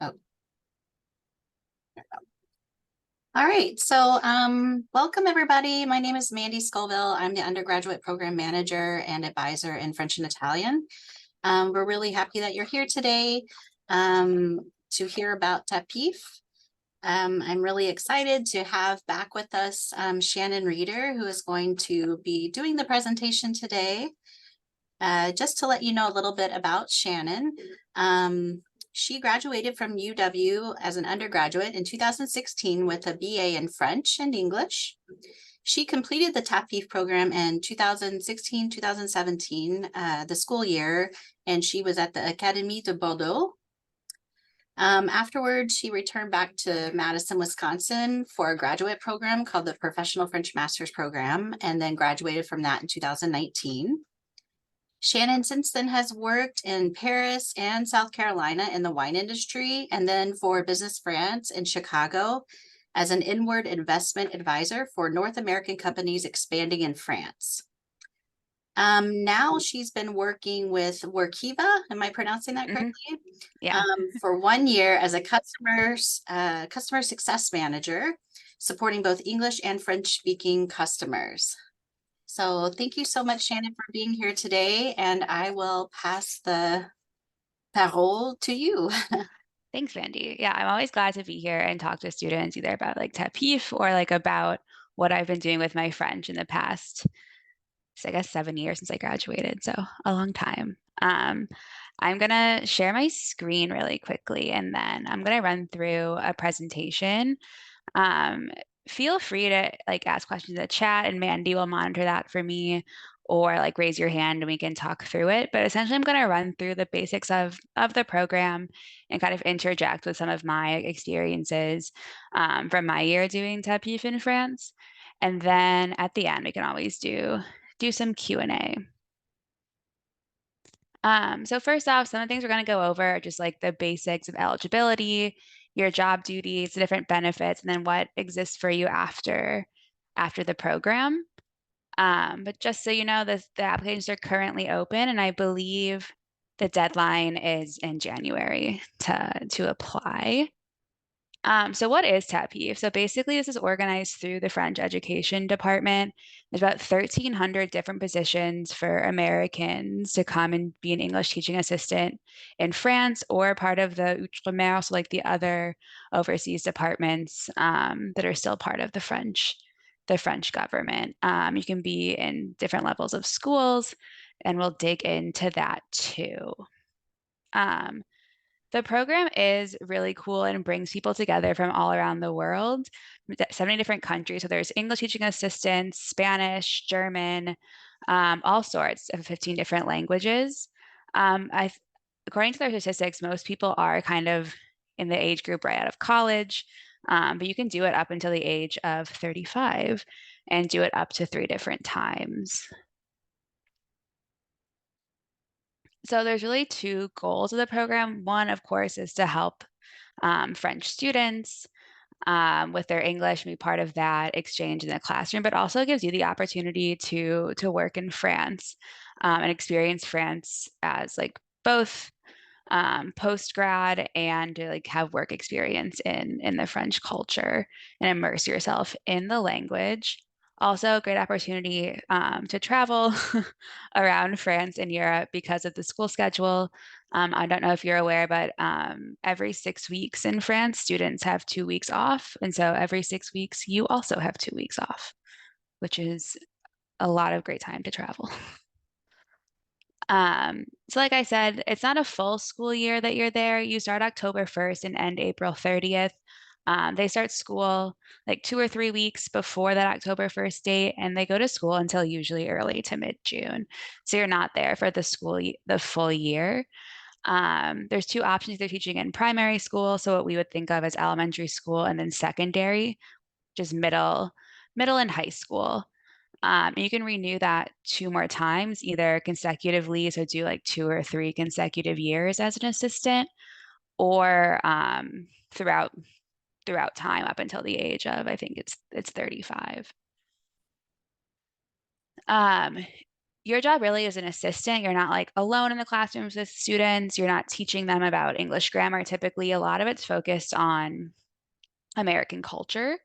Oh, all right. So, welcome everybody. My name is Mandy Scoville. I'm the undergraduate program manager and advisor in French and Italian. We're really happy that you're here today to hear about TAPIF. I'm really excited to have back with us Shannon Reader, who is going to be doing the presentation today. Just to let you know a little bit about Shannon, she graduated from UW as an undergraduate in 2016 with a BA in French and English. She completed the TAPIF program in 2016-2017, the school year, and she was at the Académie de Bordeaux. Afterwards, she returned back to Madison, Wisconsin for a graduate program called the Professional French Master's Program, and then graduated from that in 2019. Shannon since then has worked in Paris and South Carolina in the wine industry, and then for Business France in Chicago as an inward investment advisor for North American companies expanding in France. Now she's been working with Workiva, am I pronouncing that correctly? Yeah. For 1 year as a customer success manager, supporting both English and French speaking customers. So thank you so much, Shannon, for being here today, and I will pass the parole to you. Thanks, Mandy. Yeah, I'm always glad to be here and talk to students either about like TAPIF or like about what I've been doing with my French in the past, I guess 7 years since I graduated, so a long time. I'm gonna share my screen really quickly and then I'm gonna run through a presentation. Um, Feel free to like ask questions in the chat and Mandy will monitor that for me or like raise your hand and we can talk through it. But essentially I'm going to run through the basics of the program and kind of interject with some of my experiences from my year doing TAPIF in France. And then at the end, we can always do some Q&A. So first off, some of the things we're going to go over are just like the basics of eligibility, your job duties, the different benefits, and then what exists for you after the program. But just so you know, the applications are currently open, and I believe the deadline is in January to apply. So what is TAPIF? So basically, this is organized through the French Education Department. There's about 1,300 different positions for Americans to come and be an English teaching assistant in France or part of the Outre-mer, so like the other overseas departments that are still part of the French government. You can be in different levels of schools, and we'll dig into that too. Um, the program is really cool and brings people together from all around the world, 70 different countries. So there's English teaching assistants, Spanish, German, all sorts of 15 different languages. According to their statistics, most people are kind of in the age group right out of college, but you can do it up until the age of 35 and do it up to 3 different times. So there's really 2 goals of the program. One, of course, is to help French students with their English and be part of that exchange in the classroom, but also gives you the opportunity to work in France and experience France as like both post grad and to like have work experience in the French culture and immerse yourself in the language. Also, a great opportunity to travel around France and Europe because of the school schedule. I don't know if you're aware, but every 6 weeks in France, students have 2 weeks off. And so every 6 weeks, you also have 2 weeks off, which is a lot of great time to travel. So like I said, it's not a full school year that you're there. You start October 1st and end April 30th. They start school like 2 or 3 weeks before that October 1st date, and they go to school until usually early to mid-June. So you're not there for the full year. There's 2 options. They're teaching in primary school, so what we would think of as elementary school, and then secondary, which is middle and high school. And you can renew that 2 more times, either consecutively, so do like 2 or 3 consecutive years as an assistant, or throughout time up until the age of, I think it's 35. your job really is an assistant. You're not like alone in the classrooms with students. You're not teaching them about English grammar. Typically, a lot of it's focused on American culture.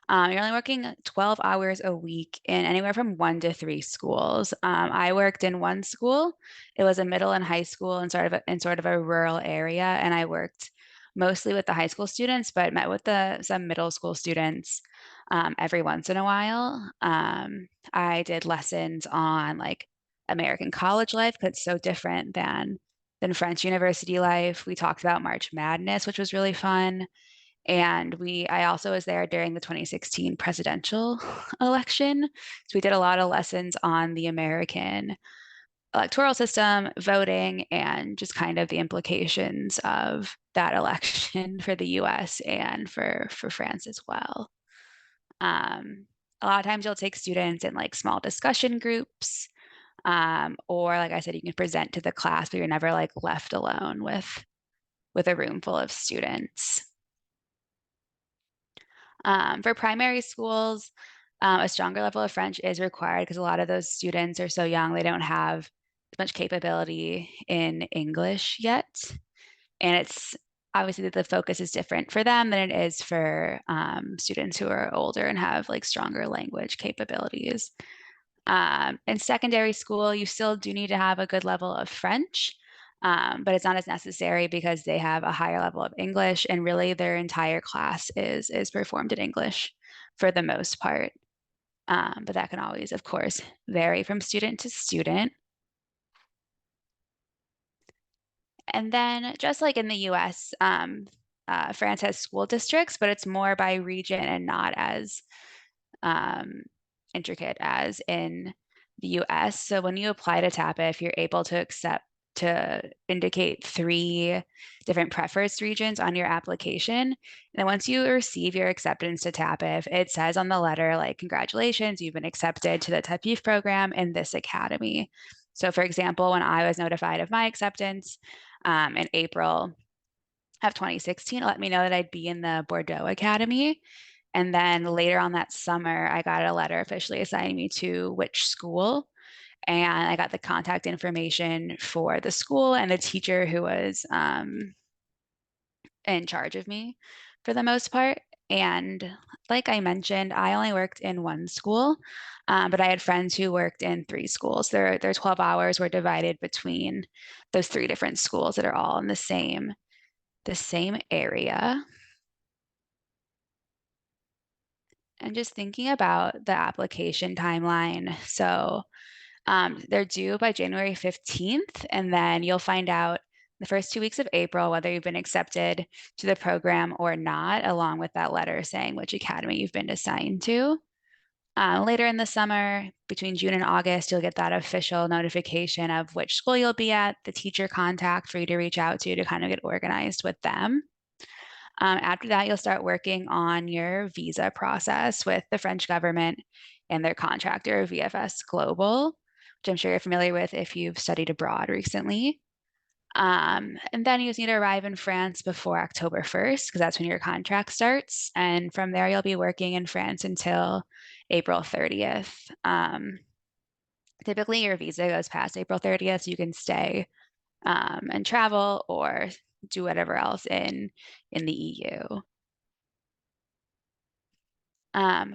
You're only working 12 hours a week in anywhere from 1 to 3 schools. I worked in one school. It was a middle and high school in sort of a rural area, and I worked mostly with the high school students, but met with some middle school students every once in a while. I did lessons on like American college life because it's so different than French university life. We talked about March Madness, which was really fun. And I also was there during the 2016 presidential election. So we did a lot of lessons on the American electoral system, voting, and just kind of the implications of that election for the US and for France as well. A lot of times you'll take students in like small discussion groups, or like I said, you can present to the class, but you're never like left alone with a room full of students. For primary schools, a stronger level of French is required because a lot of those students are so young, they don't have as much capability in English yet. And it's obviously that the focus is different for them than it is for students who are older and have like stronger language capabilities. In secondary school, you still do need to have a good level of French, but it's not as necessary because they have a higher level of English, and really their entire class is performed in English for the most part. But that can always, of course, vary from student to student. And then, just like in the US, France has school districts, but it's more by region and not as um, intricate as in the US. So when you apply to TAPIF, you're able to indicate 3 different preference regions on your application. And then once you receive your acceptance to TAPIF, it says on the letter, like, congratulations, you've been accepted to the TAPIF program in this academy. So for example, when I was notified of my acceptance in April of 2016, it let me know that I'd be in the Bordeaux Academy. And then later on that summer, I got a letter officially assigning me to which school. And I got the contact information for the school and the teacher who was in charge of me for the most part. And like I mentioned, I only worked in one school, but I had friends who worked in 3 schools. Their 12 hours were divided between those 3 different schools that are all in the same area. And just thinking about the application timeline. So they're due by January 15th, and then you'll find out the first 2 weeks of April whether you've been accepted to the program or not, along with that letter saying which academy you've been assigned to. Later in the summer, between June and August, you'll get that official notification of which school you'll be at, the teacher contact for you to reach out to kind of get organized with them. After that, you'll start working on your visa process with the French government and their contractor, VFS Global, which I'm sure you're familiar with if you've studied abroad recently. And then you just need to arrive in France before October 1st, because that's when your contract starts. And from there, you'll be working in France until April 30th. Typically, your visa goes past April 30th, so you can stay and travel or do whatever else in the EU.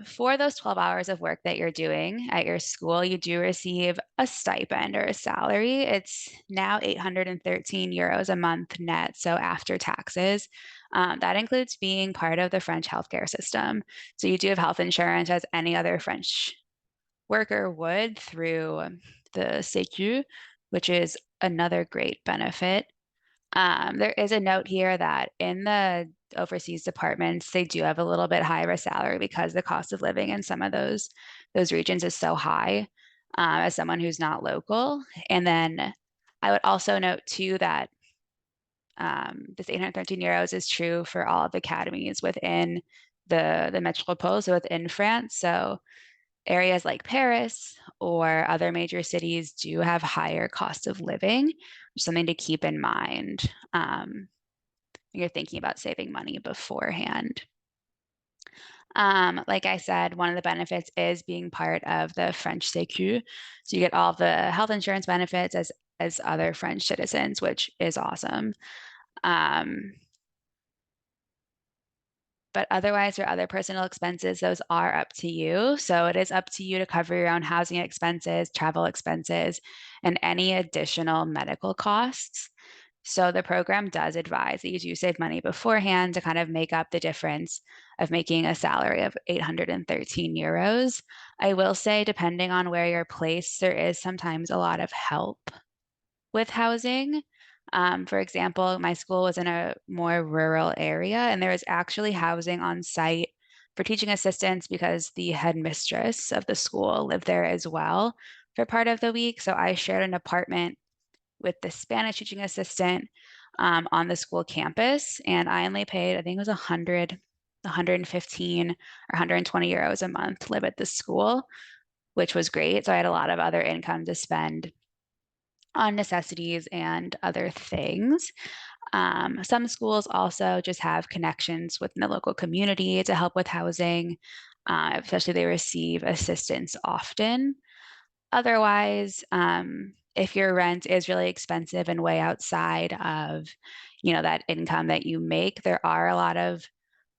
For those 12 hours of work that you're doing at your school, you do receive a stipend or a salary. It's now 813 euros a month net, so after taxes. That includes being part of the French healthcare system. So you do have health insurance as any other French worker would through the Sécu, which is another great benefit. There is a note here that in the overseas departments, they do have a little bit higher salary because the cost of living in some of those regions is so high, as someone who's not local. And then I would also note too that this 813 euros is true for all of the academies within the metropole, so within France. So areas like Paris or other major cities do have higher cost of living, something to keep in mind when you're thinking about saving money beforehand. Like I said, one of the benefits is being part of the French Sécu. So you get all the health insurance benefits as other French citizens, which is awesome. Um, but otherwise, your other personal expenses, those are up to you. So it is up to you to cover your own housing expenses, travel expenses, and any additional medical costs. So the program does advise that you do save money beforehand to kind of make up the difference of making a salary of 813 euros. I will say, depending on where you're placed, there is sometimes a lot of help with housing. For example, my school was in a more rural area, and there was actually housing on site for teaching assistants because the headmistress of the school lived there as well for part of the week. So I shared an apartment with the Spanish teaching assistant on the school campus, and I only paid, I think it was 115 or 120 euros a month to live at the school, which was great. So I had a lot of other income to spend on necessities and other things. Some schools also just have connections within the local community to help with housing, especially they receive assistance often. Otherwise, if your rent is really expensive and way outside of, that income that you make, there are a lot of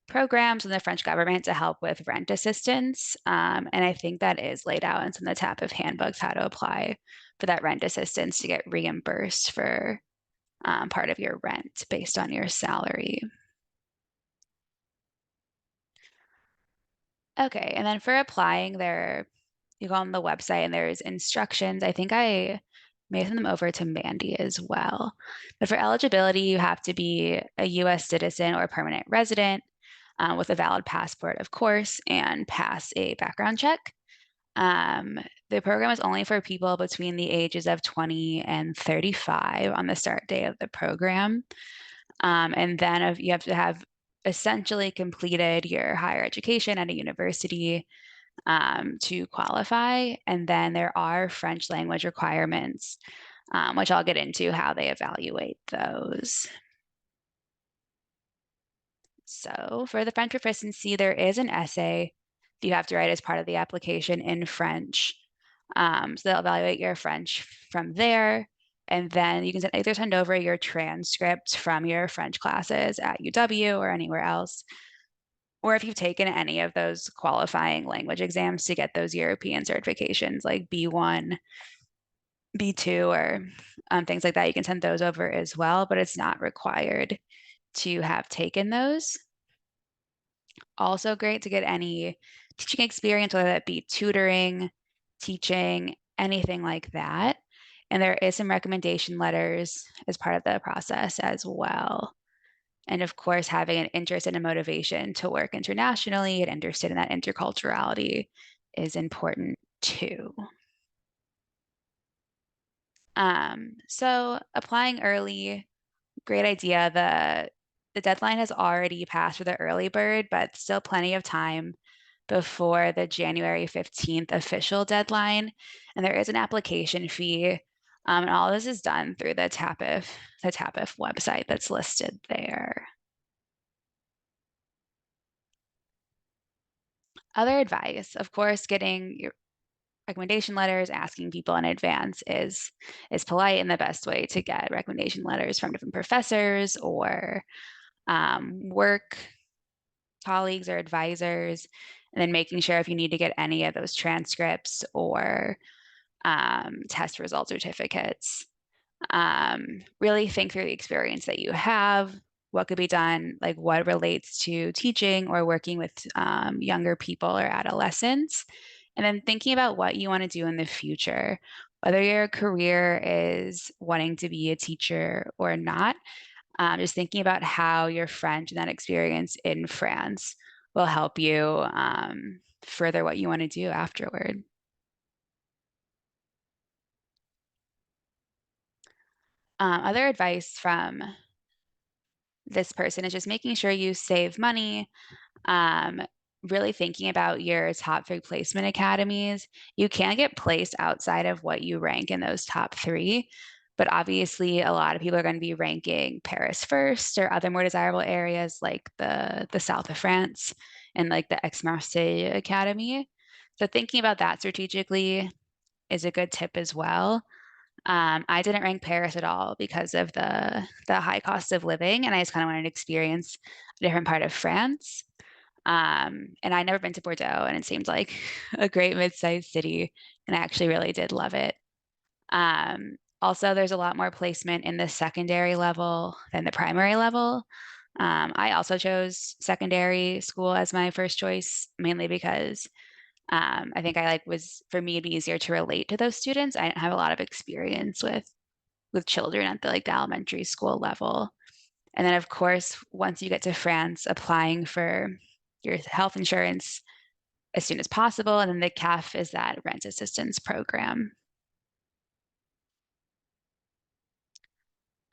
programs in the French government to help with rent assistance. And I think that is laid out in some of the TAPIF handbooks how to apply for that rent assistance to get reimbursed for part of your rent based on your salary. Okay, and then for applying there, you go on the website and there's instructions. I think I may send them over to Mandy as well. But for eligibility, you have to be a US citizen or permanent resident with a valid passport, of course, and pass a background check. Um, the program is only for people between the ages of 20 and 35 on the start day of the program. And then if you have to have essentially completed your higher education at a university to qualify. And then there are French language requirements, which I'll get into how they evaluate those. So for the French proficiency, there is an essay that you have to write as part of the application in French. So they'll evaluate your French from there. And then you can either send over your transcript from your French classes at UW or anywhere else, or if you've taken any of those qualifying language exams to get those European certifications like B1, B2, or things like that, you can send those over as well, but it's not required to have taken those. Also great to get any teaching experience, whether that be tutoring, teaching, anything like that. And there is some recommendation letters as part of the process as well. And of course, having an interest and a motivation to work internationally and interested in that interculturality is important too. So applying early, great idea. The deadline has already passed for the early bird, but still plenty of time before the January 15th official deadline. And there is an application fee. And all this is done through the TAPIF website that's listed there. Other advice, of course, getting your recommendation letters, asking people in advance is polite and the best way to get recommendation letters from different professors or work colleagues or advisors, and then making sure if you need to get any of those transcripts or test result certificates. Really think through the experience that you have, what could be done, like what relates to teaching or working with younger people or adolescents, and then thinking about what you want to do in the future, whether your career is wanting to be a teacher or not. Just thinking about how your French and that experience in France will help you further what you want to do afterward. Other advice from this person is just making sure you save money, um, really thinking about your top three placement academies. You can get placed outside of what you rank in those top three, but obviously a lot of people are going to be ranking Paris first or other more desirable areas like the south of France and like the Aix-Marseille Academy. So thinking about that strategically is a good tip as well. I didn't rank Paris at all because of the high cost of living, and I just kind of wanted to experience a different part of France. And I'd never been to Bordeaux, and it seemed like a great mid-sized city, and I actually really did love it. Also, there's a lot more placement in the secondary level than the primary level. I also chose secondary school as my first choice, mainly because I think I like was for me it'd be easier to relate to those students. I didn't have a lot of experience with children at the like the elementary school level. And then of course, once you get to France, applying for your health insurance as soon as possible. And then the CAF is that rent assistance program.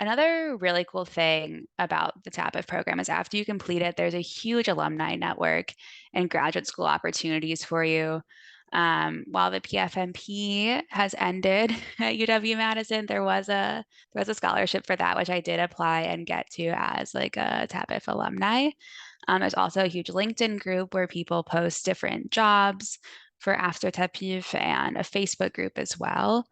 Another really cool thing about the TAPIF program is after you complete it, there's a huge alumni network and graduate school opportunities for you. While the PFMP has ended at UW-Madison, there was a scholarship for that, which I did apply and get to as like a TAPIF alumni. There's also a huge LinkedIn group where people post different jobs for after TAPIF and a Facebook group as well.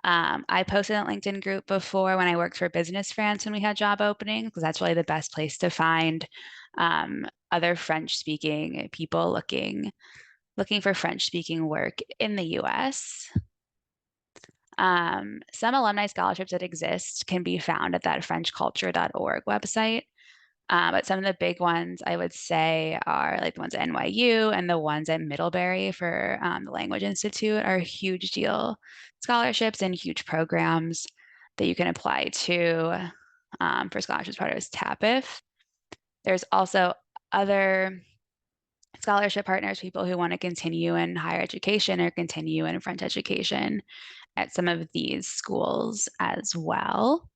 I posted in a LinkedIn group before when I worked for Business France when we had job openings, because that's really the best place to find other French-speaking people looking for French-speaking work in the US. Some alumni scholarships that exist can be found at that FrenchCulture.org website. But some of the big ones I would say are like the ones at NYU and the ones at Middlebury for the Language Institute are huge deal scholarships and huge programs that you can apply to for scholarships part of his TAPIF. There's also other scholarship partners, people who want to continue in higher education or continue in French education at some of these schools as well.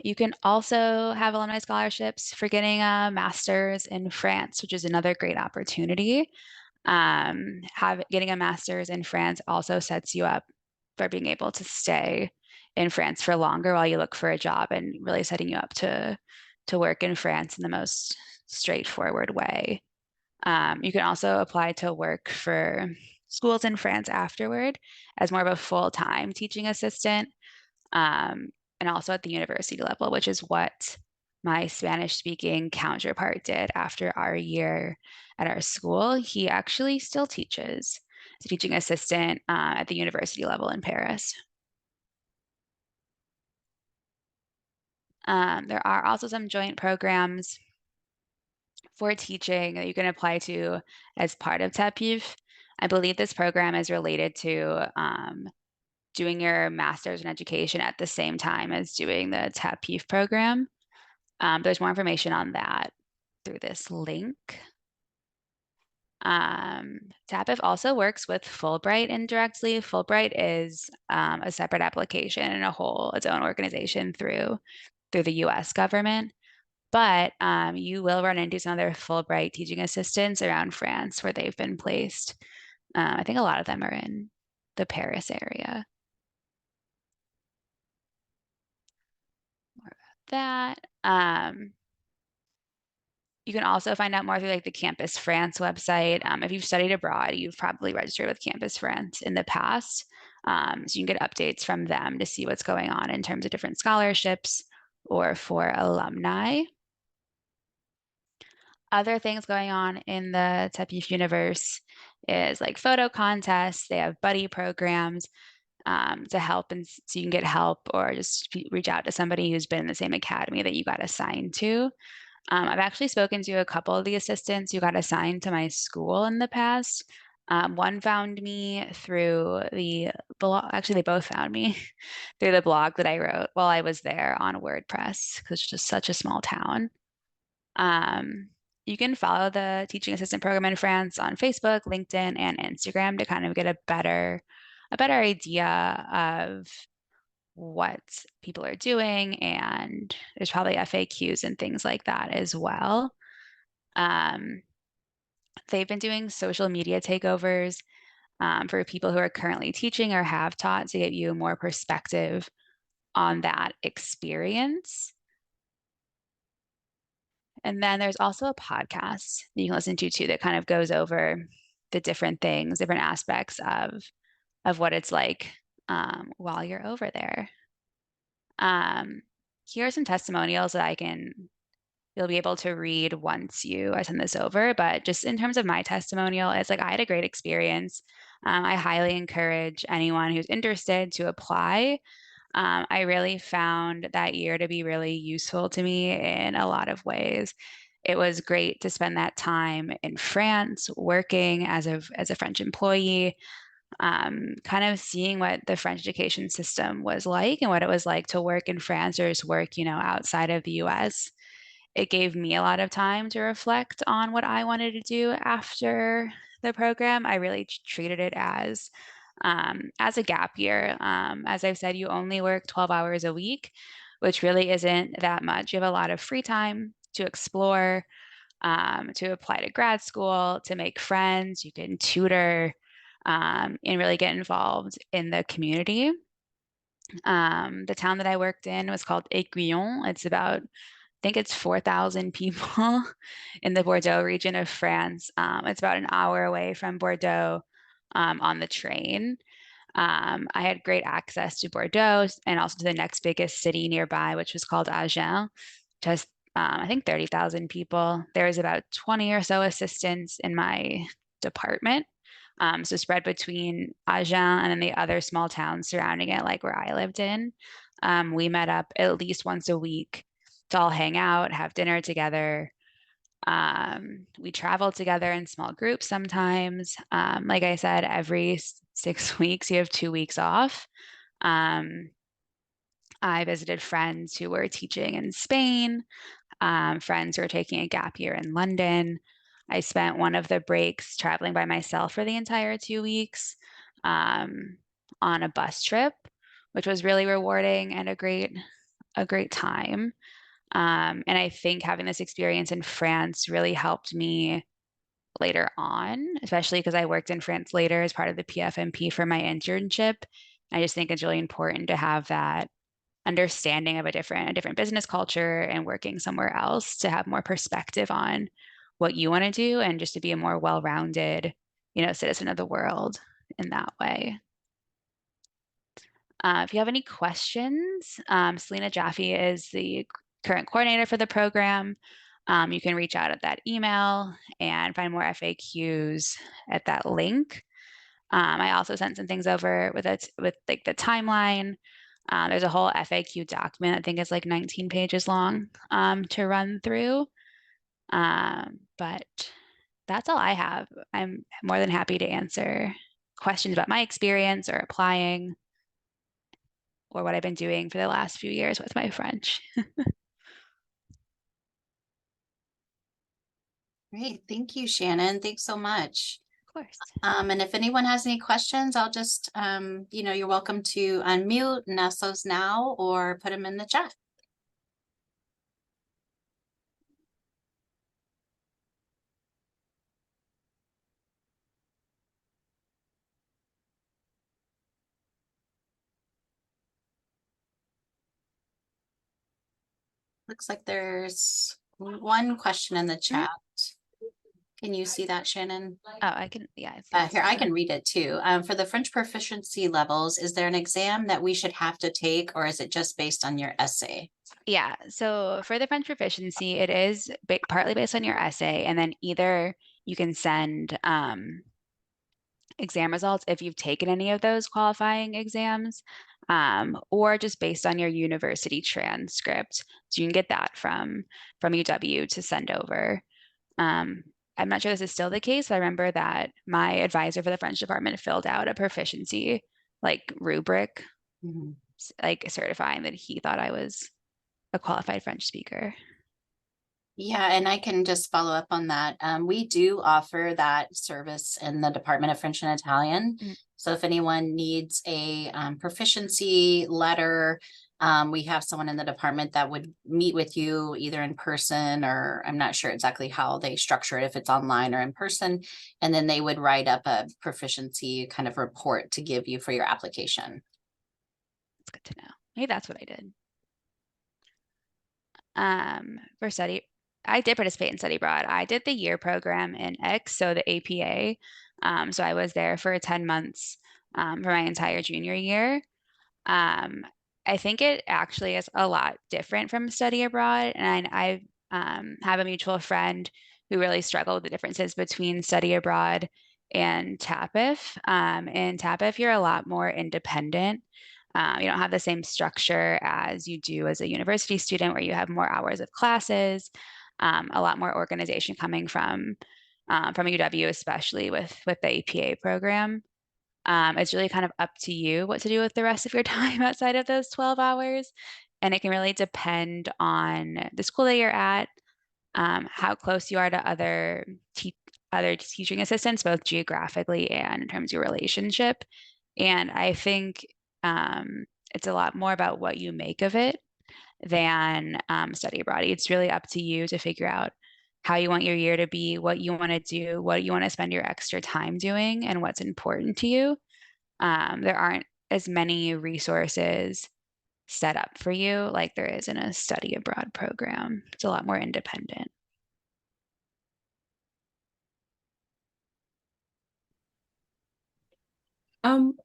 You can also have alumni scholarships for getting a master's in France, which is another great opportunity. Getting a master's in France also sets you up for being able to stay in France for longer while you look for a job, and really setting you up to work in France in the most straightforward way. You can also apply to work for schools in France afterward as more of a full-time teaching assistant. And also at the university level, which is what my Spanish speaking counterpart did after our year at our school. He actually still teaches as a teaching assistant at the university level in Paris. There are also some joint programs for teaching that you can apply to as part of TAPIF. I believe this program is related to doing your master's in education at the same time as doing the TAPIF program. There's more information on that through this link. TAPIF also works with Fulbright indirectly. Fulbright is a separate application and its own organization through the US government. But you will run into some other Fulbright teaching assistants around France where they've been placed. I think a lot of them are in the Paris area. More about that. You can also find out more through like the Campus France website. If you've studied abroad, you've probably registered with Campus France in the past. So you can get updates from them to see what's going on in terms of different scholarships or for alumni. Other things going on in the TAPIF universe is like photo contests. They have buddy programs to help, and so you can get help or just reach out to somebody who's been in the same academy that you got assigned to. I've actually spoken to a couple of the assistants who got assigned to my school in the past. One found me through the blog. Actually, they both found me through the blog that I wrote while I was there on WordPress, because it's just such a small town. You can follow the teaching assistant program in France on Facebook, LinkedIn, and Instagram to kind of get a better idea of what people are doing, and there's probably FAQs and things like that as well. They've been doing social media takeovers for people who are currently teaching or have taught to get you more perspective on that experience. And then there's also a podcast that you can listen to too that kind of goes over the different things, different aspects of what it's like while you're over there. Here are some testimonials that you'll be able to read once I send this over. But just in terms of my testimonial, it's like I had a great experience. I highly encourage anyone who's interested to apply. I really found that year to be really useful to me in a lot of ways. It was great to spend that time in France working as a French employee, kind of seeing what the French education system was like and what it was like to work in France or just work, outside of the US. It gave me a lot of time to reflect on what I wanted to do after the program. I really treated it as a gap year. As I've said, you only work 12 hours a week, which really isn't that much. You have a lot of free time to explore, to apply to grad school, to make friends. You can tutor, and really get involved in the community. The town that I worked in was called Aiguillon. I think it's 4,000 people in the Bordeaux region of France. It's about an hour away from Bordeaux, on the train. I had great access to Bordeaux and also to the next biggest city nearby, which was called Agen, just I think 30,000 people. There was about 20 or so assistants in my department. So spread between Agen and then the other small towns surrounding it, like where I lived in. We met up at least once a week to all hang out, have dinner together. We traveled together in small groups sometimes. Like I said, every 6 weeks, you have 2 weeks off. I visited friends who were teaching in Spain, friends who were taking a gap year in London. I spent one of the breaks traveling by myself for the entire 2 weeks, on a bus trip, which was really rewarding and a great time. And I think having this experience in France really helped me later on, especially because I worked in France later as part of the PFMP for my internship. I just think it's really important to have that understanding of a different business culture and working somewhere else to have more perspective on what you want to do and just to be a more well-rounded, citizen of the world in that way. If you have any questions, Selena Jaffe is the current coordinator for the program. You can reach out at that email and find more FAQs at that link. I also sent some things over with like the timeline. There's a whole FAQ document. I think it's like 19 pages long, to run through. But that's all I have. I'm more than happy to answer questions about my experience or applying or what I've been doing for the last few years with my French. Great. Thank you, Shannon. Thanks so much. Of course. And if anyone has any questions, I'll just, you're welcome to unmute and ask those now or put them in the chat. Looks like there's one question in the chat. Can you see that, Shannon? Oh, I can, yeah. I Here, I can read it too. For the French proficiency levels, is there an exam that we should have to take, or is it just based on your essay? Yeah, so for the French proficiency, it is partly based on your essay, and then either you can send exam results if you've taken any of those qualifying exams, or just based on your university transcript. So you can get that from UW to send over. I'm not sure this is still the case, but I remember that my advisor for the French department filled out a proficiency like rubric, like certifying that he thought I was a qualified French speaker. Yeah, and I can just follow up on that. We do offer that service in the Department of French and Italian. So if anyone needs a proficiency letter, we have someone in the department that would meet with you either in person, or I'm not sure exactly how they structure it, if it's online or in person. And then they would write up a proficiency kind of report to give you for your application. That's good to know. Maybe that's what I did. For study, I did participate in study abroad. I did the year program in X, so the APA. So I was there for 10 months for my entire junior year. Um, I think it actually is a lot different from study abroad. And I have a mutual friend who really struggled with the differences between study abroad and TAPIF. In TAPIF, you're a lot more independent. You don't have the same structure as you do as a university student, where you have more hours of classes, a lot more organization coming from UW, especially with the APA program. It's really kind of up to you what to do with the rest of your time outside of those 12 hours. And it can really depend on the school that you're at, how close you are to other teaching assistants, both geographically and in terms of your relationship. And I think it's a lot more about what you make of it than study abroad. It's really up to you to figure out how you want your year to be, what you want to do, what you want to spend your extra time doing, and what's important to you. There aren't as many resources set up for you like there is in a study abroad program. It's a lot more independent.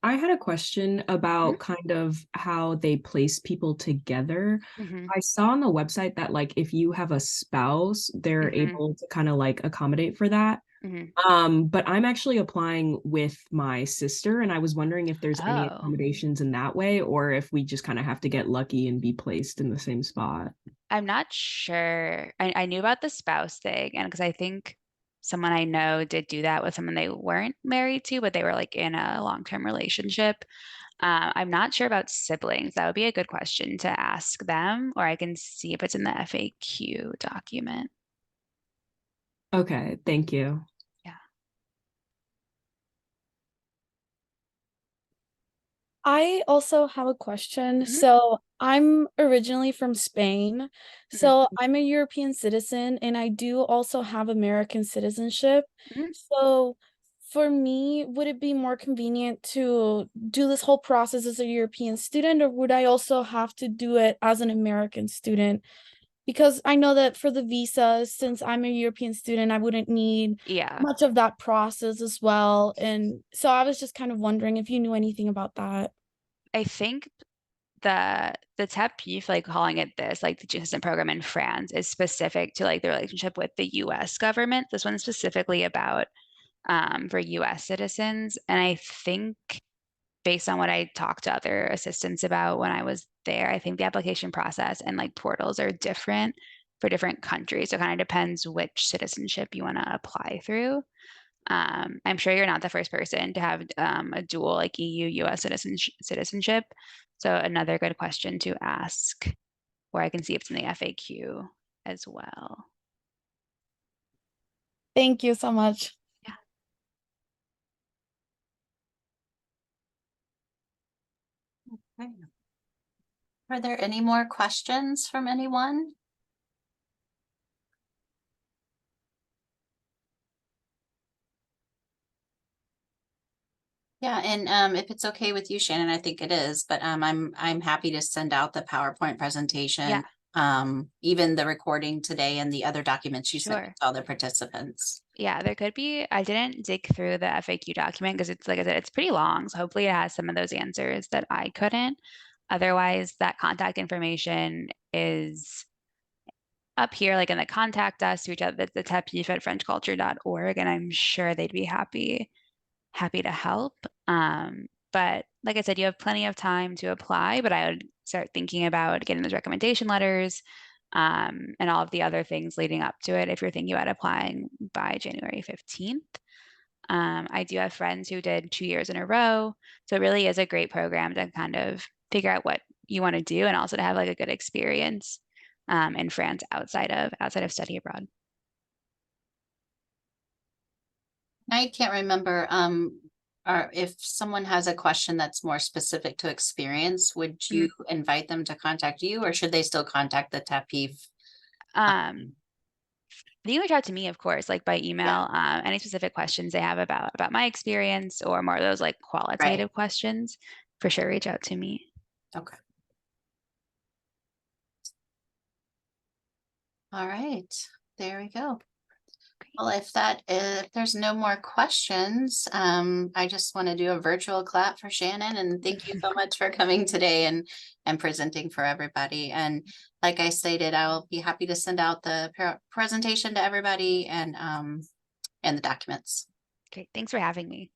I had a question about kind of how they place people together. Mm-hmm. I saw on the website that like if you have a spouse, they're Mm-hmm. able to kind of like accommodate for that. Mm-hmm. But I'm actually applying with my sister, and I was wondering if there's any Oh, accommodations in that way, or if we just kind of have to get lucky and be placed in the same spot. I'm not sure. I knew about the spouse thing, and because I think someone I know did do that with someone they weren't married to, but they were like in a long-term relationship. I'm not sure about siblings. That would be a good question to ask them, or I can see if it's in the FAQ document. Okay, thank you. Yeah. I also have a question. Hmm. So I'm originally from Spain. Hmm. So I'm a European citizen and I do also have American citizenship. Hmm. So for me, would it be more convenient to do this whole process as a European student, or would I also have to do it as an American student? Because I know that for the visas, since I'm a European student, I wouldn't need Yeah. much of that process as well. And so I was just kind of wondering if you knew anything about that. I think the TAPIF, like calling it this, like the assistant program in France, is specific to like the relationship with the US government. This one's specifically about for US citizens. And I think based on what I talked to other assistants about when I was there, I think the application process and like portals are different for different countries. So it kind of depends which citizenship you want to apply through. I'm sure you're not the first person to have a dual like EU US citizenship. So another good question to ask, where I can see if it's in the FAQ as well. Thank you so much. Yeah. Okay. Are there any more questions from anyone? Yeah, and if it's okay with you, Shannon, I think it is, but I'm happy to send out the PowerPoint Yeah, presentation, even the recording today and the other documents you sent sure. to all the participants. Yeah, there could be. I didn't dig through the FAQ document because it's like I said, it's pretty long. So hopefully it has some of those answers that I couldn't. Otherwise, that contact information is up here, like in the contact us, reach out the TAPIF at frenchculture.org, and I'm sure they'd be happy to help. But like I said, you have plenty of time to apply, but I would start thinking about getting those recommendation letters, and all of the other things leading up to it if you're thinking about applying by January 15th. I do have friends who did 2 years in a row. So it really is a great program to kind of figure out what you want to do and also to have like a good experience in France outside of study abroad. I can't remember, or if someone has a question that's more specific to experience, would you Mhm. invite them to contact you, or should they still contact the TAPIF? Um, you can reach out to me, of course, like by Yeah, email, any specific questions they have about my experience or more of those like right. qualitative questions, for sure, reach out to me. Okay. All right. There we go. Well, if there's no more questions, I just want to do a virtual clap for Shannon, and thank you so much for coming today and presenting for everybody. And like I stated, I'll be happy to send out the presentation to everybody and the documents. Great. Thanks for having me.